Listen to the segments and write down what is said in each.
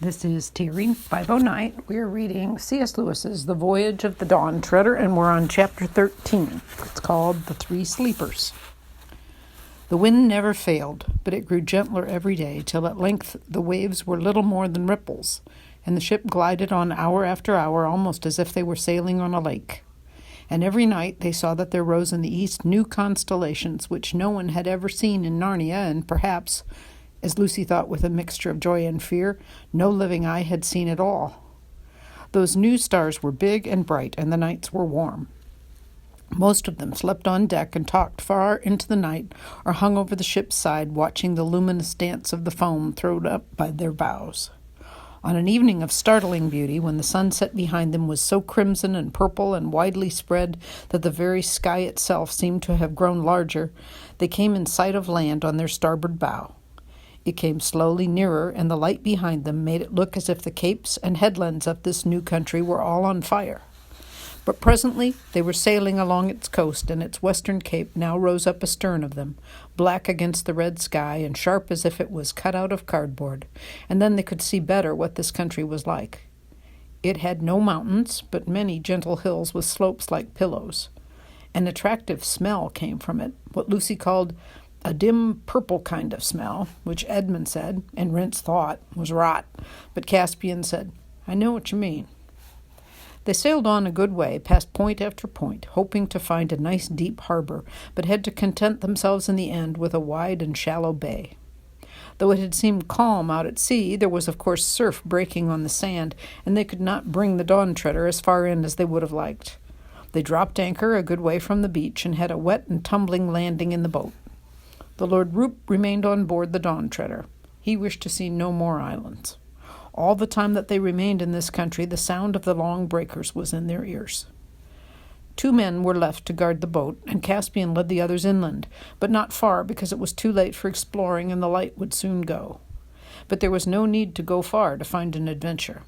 This is Terry 509. We're reading C.S. Lewis's The Voyage of the Dawn Treader, and we're on chapter 13. It's called The Three Sleepers. The wind never failed, but it grew gentler every day, till at length the waves were little more than ripples, and the ship glided on hour after hour, almost as if they were sailing on a lake. And every night they saw that there rose in the east new constellations which no one had ever seen in Narnia, and perhaps, as Lucy thought with a mixture of joy and fear, no living eye had seen at all. Those new stars were big and bright, and the nights were warm. Most of them slept on deck and talked far into the night, or hung over the ship's side, watching the luminous dance of the foam thrown up by their bows. On an evening of startling beauty, when the sunset behind them was so crimson and purple and widely spread that the very sky itself seemed to have grown larger, they came in sight of land on their starboard bow. It came slowly nearer, and the light behind them made it look as if the capes and headlands of this new country were all on fire. But presently they were sailing along its coast, and its western cape now rose up astern of them, black against the red sky and sharp as if it was cut out of cardboard, and then they could see better what this country was like. It had no mountains, but many gentle hills with slopes like pillows. An attractive smell came from it, what Lucy called a dim purple kind of smell, which Edmund said, and Rents thought, was rot, but Caspian said, "I know what you mean." They sailed on a good way, past point after point, hoping to find a nice deep harbor, but had to content themselves in the end with a wide and shallow bay. Though it had seemed calm out at sea, there was of course surf breaking on the sand, and they could not bring the Dawn Treader as far in as they would have liked. They dropped anchor a good way from the beach and had a wet and tumbling landing in the boat. The Lord Roop remained on board the Dawn Treader. He wished to see no more islands. All the time that they remained in this country, the sound of the long breakers was in their ears. 2 men were left to guard the boat, and Caspian led the others inland, but not far, because it was too late for exploring and the light would soon go. But there was no need to go far to find an adventure.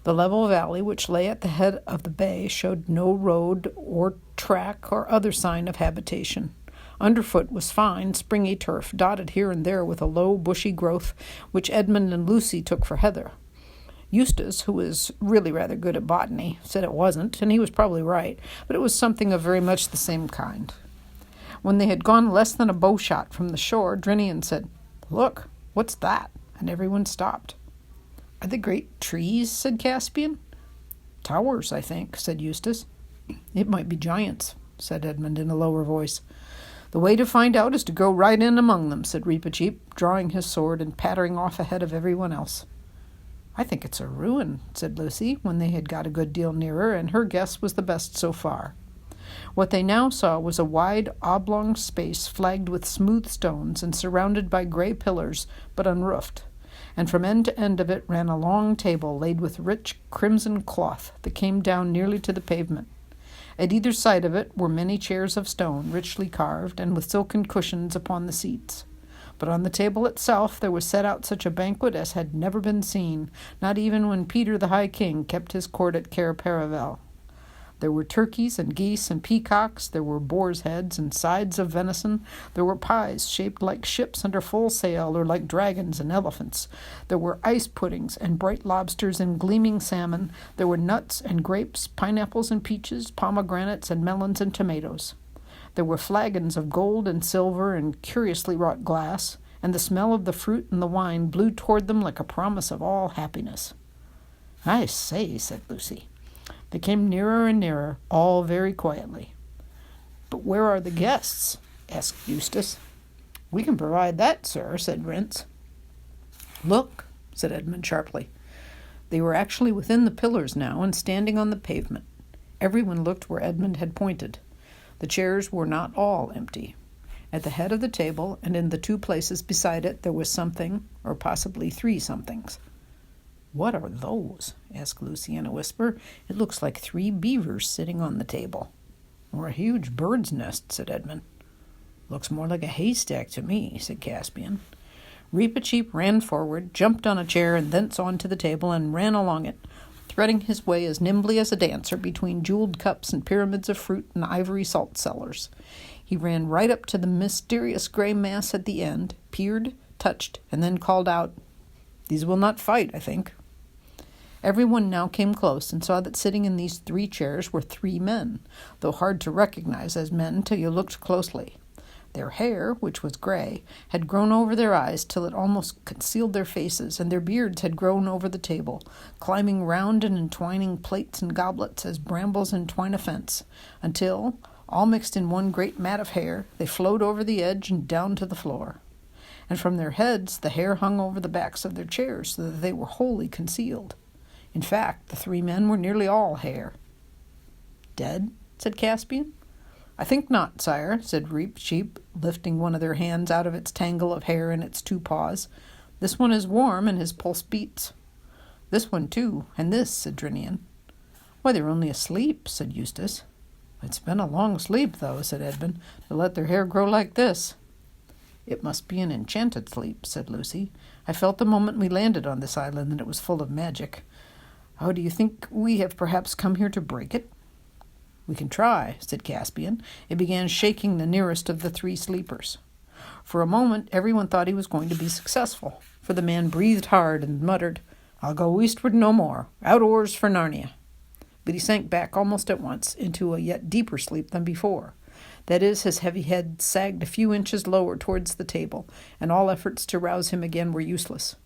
The level valley which lay at the head of the bay showed no road or track or other sign of habitation. Underfoot was fine, springy turf, dotted here and there with a low, bushy growth, which Edmund and Lucy took for heather. Eustace, who was really rather good at botany, said it wasn't, and he was probably right, but it was something of very much the same kind. When they had gone less than a bowshot from the shore, Drinian said, "Look, what's that?" and everyone stopped. "Are they great trees?" said Caspian. "Towers, I think," said Eustace. "It might be giants," said Edmund in a lower voice. "The way to find out is to go right in among them," said Reepicheep, drawing his sword and pattering off ahead of everyone else. "I think it's a ruin," said Lucy, when they had got a good deal nearer, and her guess was the best so far. What they now saw was a wide, oblong space flagged with smooth stones and surrounded by gray pillars, but unroofed, and from end to end of it ran a long table laid with rich crimson cloth that came down nearly to the pavement. At either side of it were many chairs of stone, richly carved, and with silken cushions upon the seats. But on the table itself there was set out such a banquet as had never been seen, not even when Peter the High King kept his court at Cair Paravel. There were turkeys and geese and peacocks, there were boars' heads and sides of venison, there were pies shaped like ships under full sail or like dragons and elephants, there were ice puddings and bright lobsters and gleaming salmon, there were nuts and grapes, pineapples and peaches, pomegranates and melons and tomatoes. There were flagons of gold and silver and curiously wrought glass, and the smell of the fruit and the wine blew toward them like a promise of all happiness. "I say," said Lucy. They came nearer and nearer, all very quietly. "But where are the guests?" asked Eustace. "We can provide that, sir," said Rents. "Look," said Edmund sharply. They were actually within the pillars now and standing on the pavement. Everyone looked where Edmund had pointed. The chairs were not all empty. At the head of the table and in the 2 places beside it there was something, or possibly 3 somethings. "What are those?" asked Lucy in a whisper. "It looks like 3 beavers sitting on the table." "Or a huge bird's nest," said Edmund. "Looks more like a haystack to me," said Caspian. Reepicheep ran forward, jumped on a chair, and thence on to the table, and ran along it, threading his way as nimbly as a dancer between jeweled cups and pyramids of fruit and ivory salt cellars. He ran right up to the mysterious gray mass at the end, peered, touched, and then called out, These will not fight, I think." Everyone now came close and saw that sitting in these 3 chairs were 3 men, though hard to recognize as men till you looked closely. Their hair, which was gray, had grown over their eyes till it almost concealed their faces, and their beards had grown over the table, climbing round and entwining plates and goblets as brambles entwine a fence, until, all mixed in one great mat of hair, they flowed over the edge and down to the floor. And from their heads the hair hung over the backs of their chairs, so that they were wholly concealed. In fact, the 3 men were nearly all hair. "Dead?" said Caspian. "I think not, sire," said Reep-Sheep, lifting one of their hands out of its tangle of hair in its 2 paws. "This one is warm, and his pulse beats." "This one, too, and this," said Drinian. "Why, they're only asleep," said Eustace. "It's been a long sleep, though," said Edmund, "to let their hair grow like this." "It must be an enchanted sleep," said Lucy. "I felt the moment we landed on this island that it was full of magic. Oh, do you think we have perhaps come here to break it?" "We can try," said Caspian, and began shaking the nearest of the 3 sleepers. For a moment everyone thought he was going to be successful, for the man breathed hard and muttered, "I'll go eastward no more. Out oars for Narnia." But he sank back almost at once into a yet deeper sleep than before. That is, his heavy head sagged a few inches lower towards the table, and all efforts to rouse him again were useless.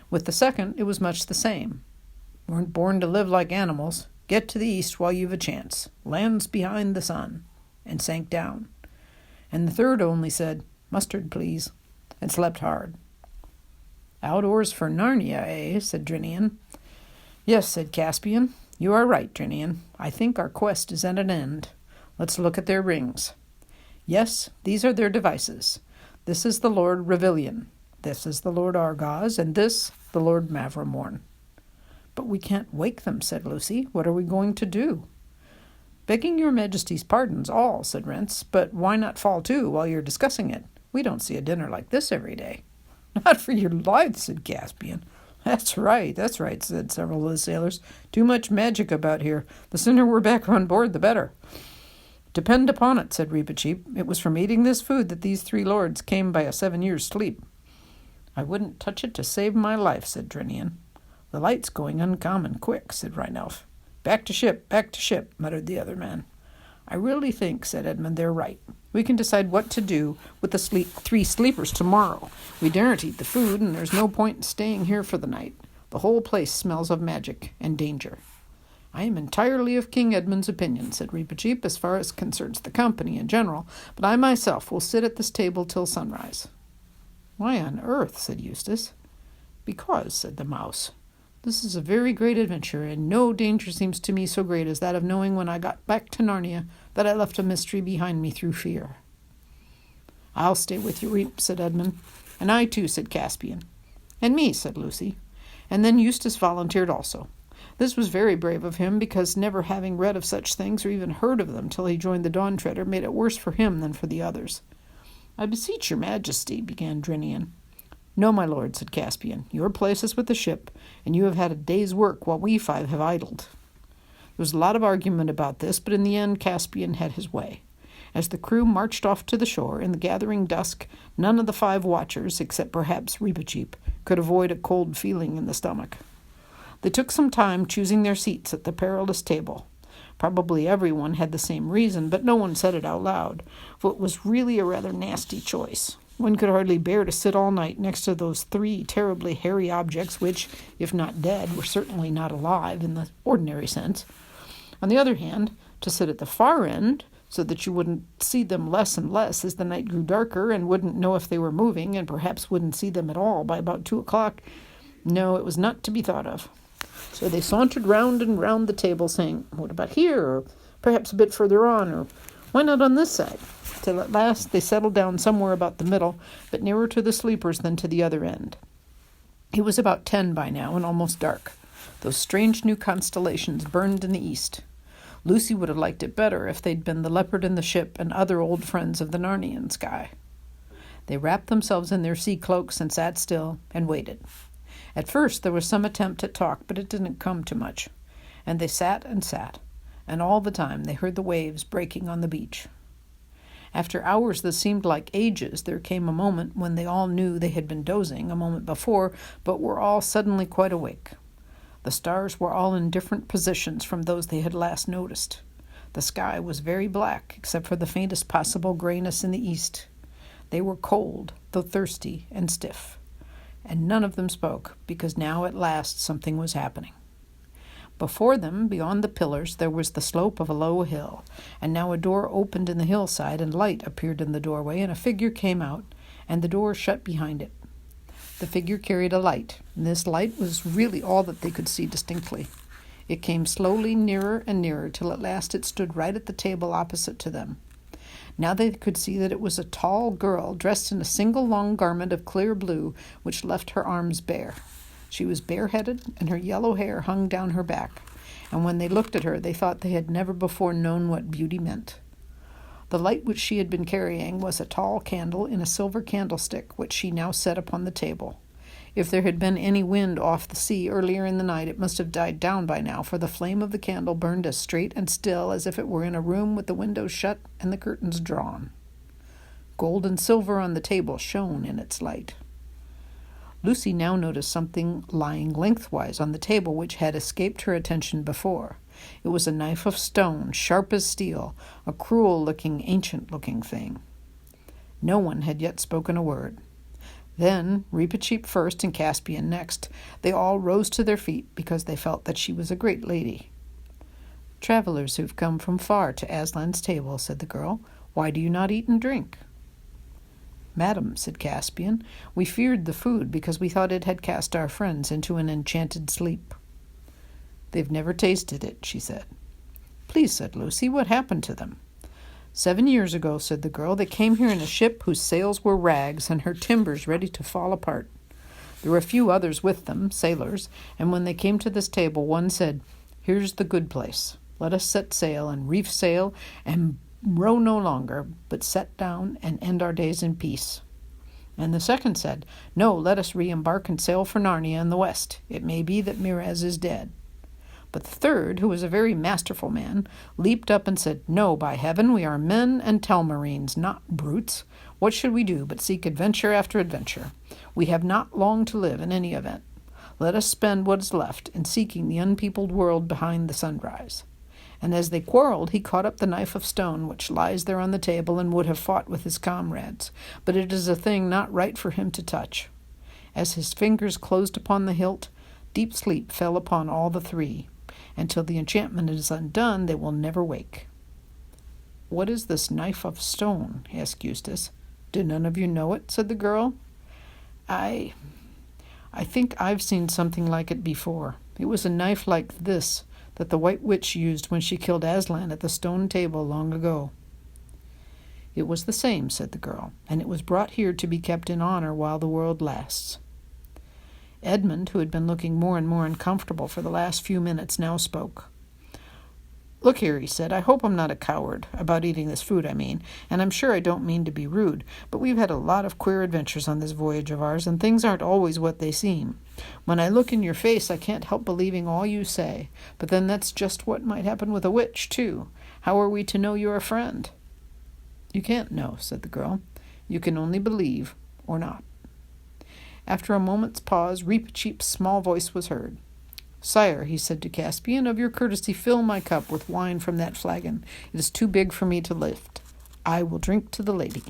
With the second it was much the same. "Weren't born to live like animals. Get to the east while you've a chance. Land's behind the sun," and sank down. And the third only said, "Mustard, please," and slept hard. "Out oars for Narnia, eh?" said Drinian. "Yes," said Caspian. "You are right, Drinian. I think our quest is at an end. Let's look at their rings. Yes, these are their devices. This is the Lord Revillion. This is the Lord Argos, and this the Lord Mavramorn." "But we can't wake them," said Lucy. "What are we going to do?" "Begging your Majesty's pardons all," said Rents, "but why not fall to while you're discussing it? We don't see a dinner like this every day." "Not for your life," said Caspian. That's right, said several of the sailors. "Too much magic about here. The sooner we're back on board, the better." "Depend upon it," said Reep-Sheep, "it was from eating this food that these 3 lords came by a 7 years' sleep." "I wouldn't touch it to save my life," said Drinian. "The light's going uncommon quick," said Rhynelf. Back to ship," muttered the other man. "I really think," said Edmund, "they're right. We can decide what to do with the 3 sleepers tomorrow. We daren't eat the food, and there's no point in staying here for the night. The whole place smells of magic and danger." "I am entirely of King Edmund's opinion," said Reep-Sheep, "as far as concerns the company in general, but I myself will sit at this table till sunrise." "Why on earth?" said Eustace. "Because," said the mouse, "this is a very great adventure, and no danger seems to me so great as that of knowing when I got back to Narnia that I left a mystery behind me through fear." "I'll stay with you, Reep," said Edmund. "And I too," said Caspian. "And me," said Lucy. And then Eustace volunteered also. This was very brave of him, because never having read of such things or even heard of them till he joined the Dawn Treader made it worse for him than for the others. "I beseech your Majesty," began Drinian. "No, my lord," said Caspian. "Your place is with the ship, and you have had a day's work while we 5 have idled." There was a lot of argument about this, but in the end Caspian had his way. As the crew marched off to the shore in the gathering dusk, none of the 5 watchers, except perhaps Reep-Sheep, could avoid a cold feeling in the stomach. They took some time choosing their seats at the perilous table. Probably everyone had the same reason, but no one said it out loud, for it was really a rather nasty choice. One could hardly bear to sit all night next to those 3 terribly hairy objects which, if not dead, were certainly not alive in the ordinary sense. On the other hand, to sit at the far end, so that you wouldn't see them less and less as the night grew darker, and wouldn't know if they were moving, and perhaps wouldn't see them at all by about 2 o'clock, no, it was not to be thought of. So they sauntered round and round the table, saying, "What about here?" or "Perhaps a bit further on," or "Why not on this side?" till at last they settled down somewhere about the middle, but nearer to the sleepers than to the other end. It was about 10 by now, and almost dark. Those strange new constellations burned in the east. Lucy would have liked it better if they'd been the leopard in the ship and other old friends of the Narnian sky. They wrapped themselves in their sea cloaks and sat still and waited. At first there was some attempt at talk, but it didn't come to much. And they sat, and all the time they heard the waves breaking on the beach. After hours that seemed like ages, there came a moment when they all knew they had been dozing a moment before, but were all suddenly quite awake. The stars were all in different positions from those they had last noticed. The sky was very black, except for the faintest possible grayness in the east. They were cold, though thirsty and stiff, and none of them spoke, because now at last something was happening. Before them, beyond the pillars, there was the slope of a low hill, and now a door opened in the hillside, and light appeared in the doorway, and a figure came out, and the door shut behind it. The figure carried a light, and this light was really all that they could see distinctly. It came slowly nearer and nearer, till at last it stood right at the table opposite to them. Now they could see that it was a tall girl, dressed in a single long garment of clear blue, which left her arms bare. She was bareheaded, and her yellow hair hung down her back, and when they looked at her, they thought they had never before known what beauty meant. The light which she had been carrying was a tall candle in a silver candlestick, which she now set upon the table. If there had been any wind off the sea earlier in the night, it must have died down by now, for the flame of the candle burned as straight and still as if it were in a room with the windows shut and the curtains drawn. Gold and silver on the table shone in its light. Lucy now noticed something lying lengthwise on the table which had escaped her attention before. It was a knife of stone, sharp as steel, a cruel-looking, ancient-looking thing. No one had yet spoken a word. Then, Reepicheep first and Caspian next, they all rose to their feet because they felt that she was a great lady. "Travelers who've come from far to Aslan's table," said the girl. "Why do you not eat and drink?" "Madam," said Caspian, "we feared the food because we thought it had cast our friends into an enchanted sleep." "They've never tasted it," she said. "Please," said Lucy, "what happened to them?" 7 years ago," said the girl, "they came here in a ship whose sails were rags and her timbers ready to fall apart. There were a few others with them, sailors, and when they came to this table, one said, 'Here's the good place. Let us set sail and reef sail and row no longer, but set down and end our days in peace.' And the second said, 'No, let us re-embark and sail for Narnia in the west. It may be that Miraz is dead.' But the third, who was a very masterful man, leaped up and said, 'No, by heaven, we are men and Telmarines, not brutes. What should we do but seek adventure after adventure? We have not long to live in any event. Let us spend what is left in seeking the unpeopled world behind the sunrise.' And as they quarreled, he caught up the knife of stone which lies there on the table and would have fought with his comrades, but it is a thing not right for him to touch. As his fingers closed upon the hilt, deep sleep fell upon all the three. Until the enchantment is undone, they will never wake." "What is this knife of stone?" asked Eustace. "Do none of you know it?" said the girl. I think I've seen something like it before. It was a knife like this that the White Witch used when she killed Aslan at the stone table long ago." "It was the same," said the girl, "and it was brought here to be kept in honor while the world lasts." Edmund, who had been looking more and more uncomfortable for the last few minutes, now spoke. "Look here," he said, "I hope I'm not a coward, about eating this food, I mean, and I'm sure I don't mean to be rude, but we've had a lot of queer adventures on this voyage of ours, and things aren't always what they seem. When I look in your face, I can't help believing all you say, but then that's just what might happen with a witch, too. How are we to know you're a friend?" "You can't know," said the girl. "You can only believe, or not." After a moment's pause, Reepicheep's small voice was heard. "Sire," he said to Caspian, "of your courtesy fill my cup with wine from that flagon. It is too big for me to lift. I will drink to the lady."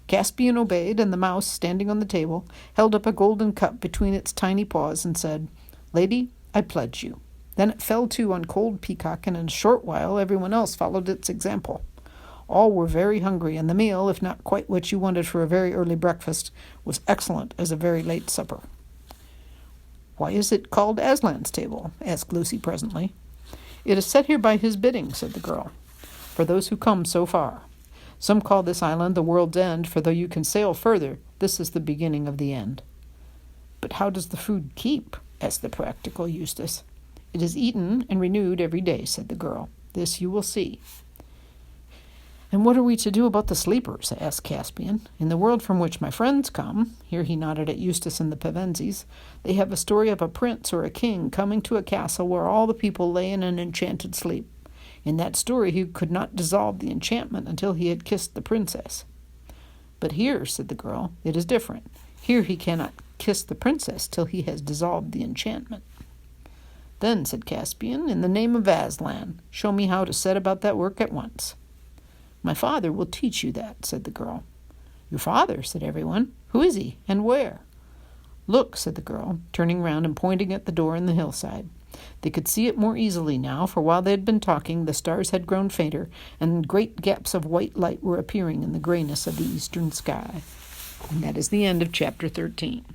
Caspian obeyed, and the mouse, standing on the table, held up a golden cup between its tiny paws and said, "Lady, I pledge you." Then it fell to on Cold Peacock, and in a short while everyone else followed its example. All were very hungry, and the meal, if not quite what you wanted for a very early breakfast, was excellent as a very late supper. "Why is it called Aslan's table?" asked Lucy presently. "It is set here by his bidding," said the girl, "for those who come so far. Some call this island the world's end, for though you can sail further, this is the beginning of the end." "But how does the food keep?" asked the practical Eustace. "It is eaten and renewed every day," said the girl. "This you will see." "And what are we to do about the sleepers?" asked Caspian. "In the world from which my friends come," here he nodded at Eustace and the Pevensies, "they have a story of a prince or a king coming to a castle where all the people lay in an enchanted sleep. In that story he could not dissolve the enchantment until he had kissed the princess. But here, said the girl, it is different. Here he cannot kiss the princess till he has dissolved the enchantment. Then, said Caspian, in the name of Aslan, show me how to set about that work at once. My father will teach you that, said the girl. Your father, said everyone. Who is he, and where? Look, said the girl, turning round and pointing at the door in the hillside. They could see it more easily now, for while they had been talking, the stars had grown fainter, and great gaps of white light were appearing in the grayness of the eastern sky. And that is the end of chapter 13.